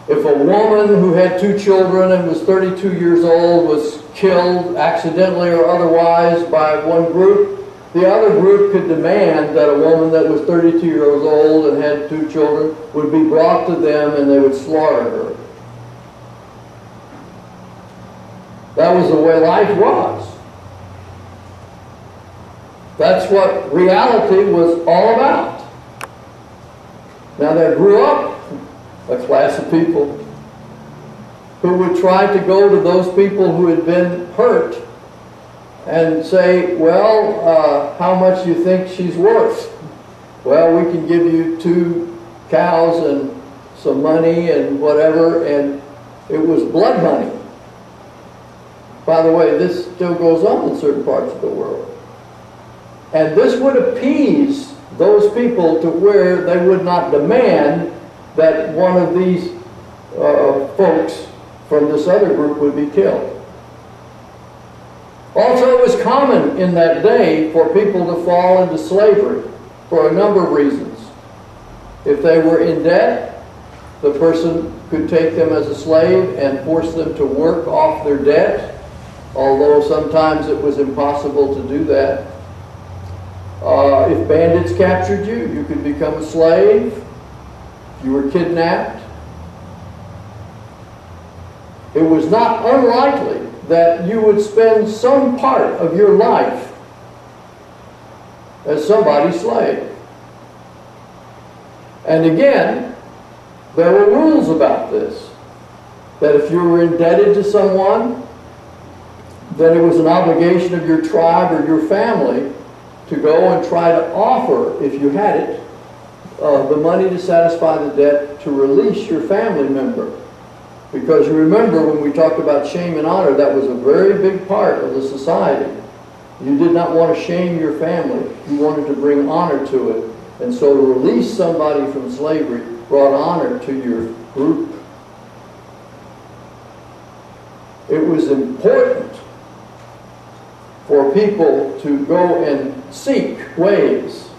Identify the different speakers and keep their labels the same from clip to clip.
Speaker 1: If a woman who had 2 children and was 32 years old was killed accidentally or otherwise by one group, the other group could demand that a woman that was 32 years old and had 2 children would be brought to them and they would slaughter her. That was the way life was. That's what reality was all about. Now there grew up a class of people who would try to go to those people who had been hurt and say, well, how much do you think she's worth? Well, we can give you 2 cows and some money and whatever, and it was blood money. By the way, this still goes on in certain parts of the world. And this would appease those people to where they would not demand that one of these folks from this other group would be killed. Also, it was common in that day for people to fall into slavery for a number of reasons. If they were in debt, the person could take them as a slave and force them to work off their debt, although sometimes it was impossible to do that. If bandits captured you, you could become a slave. If you were kidnapped. It was not unlikely that you would spend some part of your life as somebody's slave. And again, there were rules about this. That if you were indebted to someone, then it was an obligation of your tribe or your family to go and try to offer, if you had it, the money to satisfy the debt to release your family member. Because you remember when we talked about shame and honor, that was a very big part of the society. You did not want to shame your family. You wanted to bring honor to it. And so to release somebody from slavery brought honor to your group. It was important for people to go and seek ways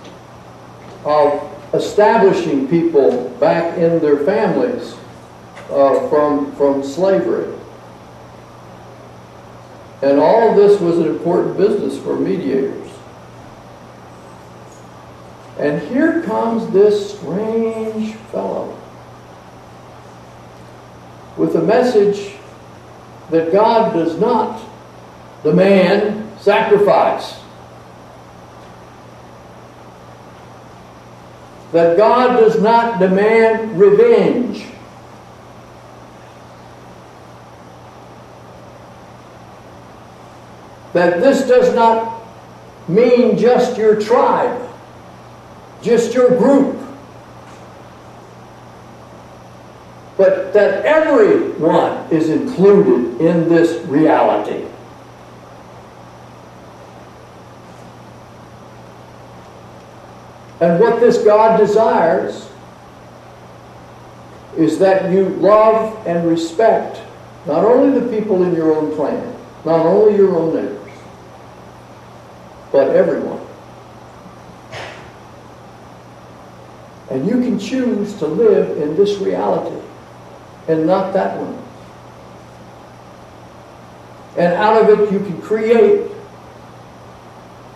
Speaker 1: of establishing people back in their families from slavery. And all of this was an important business for mediators. And here comes this strange fellow with a message that God does not demand sacrifice. That God does not demand revenge. That this does not mean just your tribe, just your group, but that everyone is included in this reality. And what this God desires is that you love and respect not only the people in your own clan, not only your own neighbors, but everyone. And you can choose to live in this reality and not that one. And out of it you can create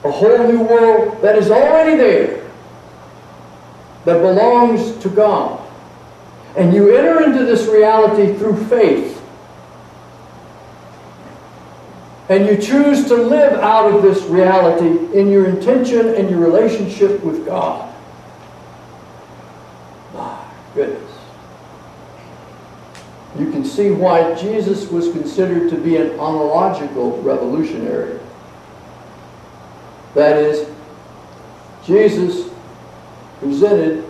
Speaker 1: a whole new world that is already there, that belongs to God. And you enter into this reality through faith. And you choose to live out of this reality in your intention and your relationship with God. My goodness. You can see why Jesus was considered to be an ontological revolutionary. That is, Jesus presented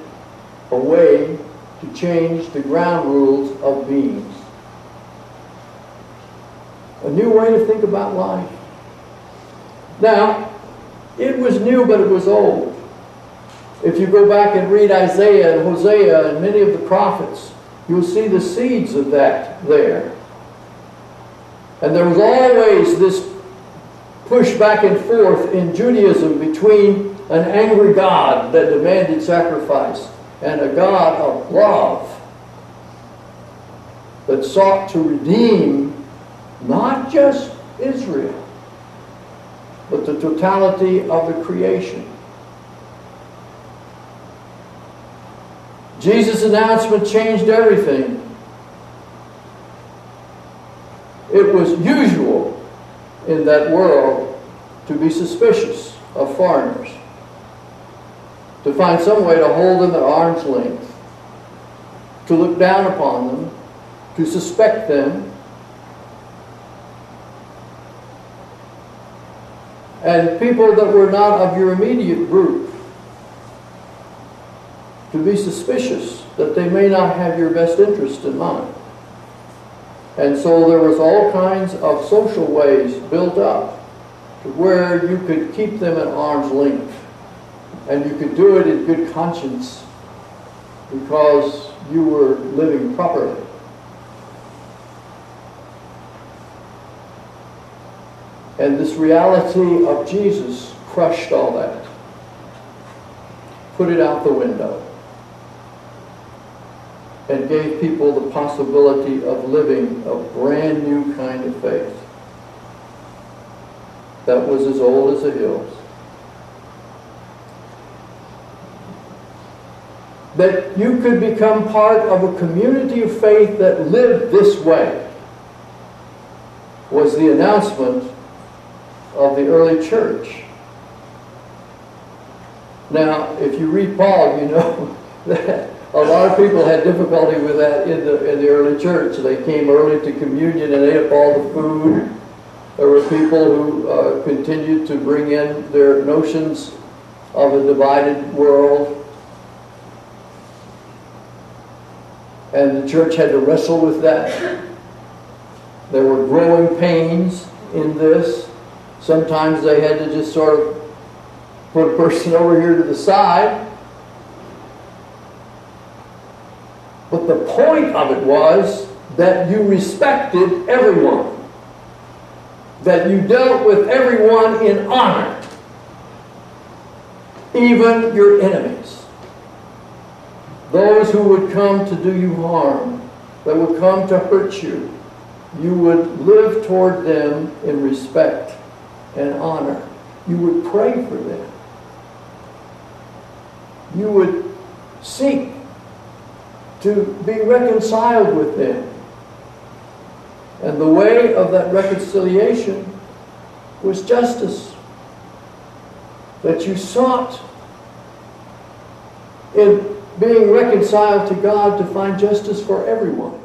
Speaker 1: a way to change the ground rules of beings. A new way to think about life. Now, it was new, but it was old. If you go back and read Isaiah and Hosea and many of the prophets, you'll see the seeds of that there. And there was always this push back and forth in Judaism between an angry God that demanded sacrifice and a God of love that sought to redeem not just Israel, but the totality of the creation. Jesus' announcement changed everything. It was usual in that world to be suspicious of foreigners, to find some way to hold them at arm's length, to look down upon them, to suspect them, and people that were not of your immediate group, to be suspicious that they may not have your best interest in mind. And so there was all kinds of social ways built up to where you could keep them at arm's length. And you could do it in good conscience because you were living properly. And this reality of Jesus crushed all that, put it out the window, and gave people the possibility of living a brand new kind of faith that was as old as the hills. That you could become part of a community of faith that lived this way was the announcement of the early church. Now, if you read Paul, you know that a lot of people had difficulty with that in the early church. They came early to communion and ate up all the food. There were people who continued to bring in their notions of a divided world. And the church had to wrestle with that. There were growing pains in this. Sometimes they had to just sort of put a person over here to the side. But the point of it was that you respected everyone. That you dealt with everyone in honor. Even your enemies. Those who would come to do you harm, that would come to hurt you, you would live toward them in respect and honor. You would pray for them. You would seek to be reconciled with them. And the way of that reconciliation was justice. That you sought in being reconciled to God to find justice for everyone.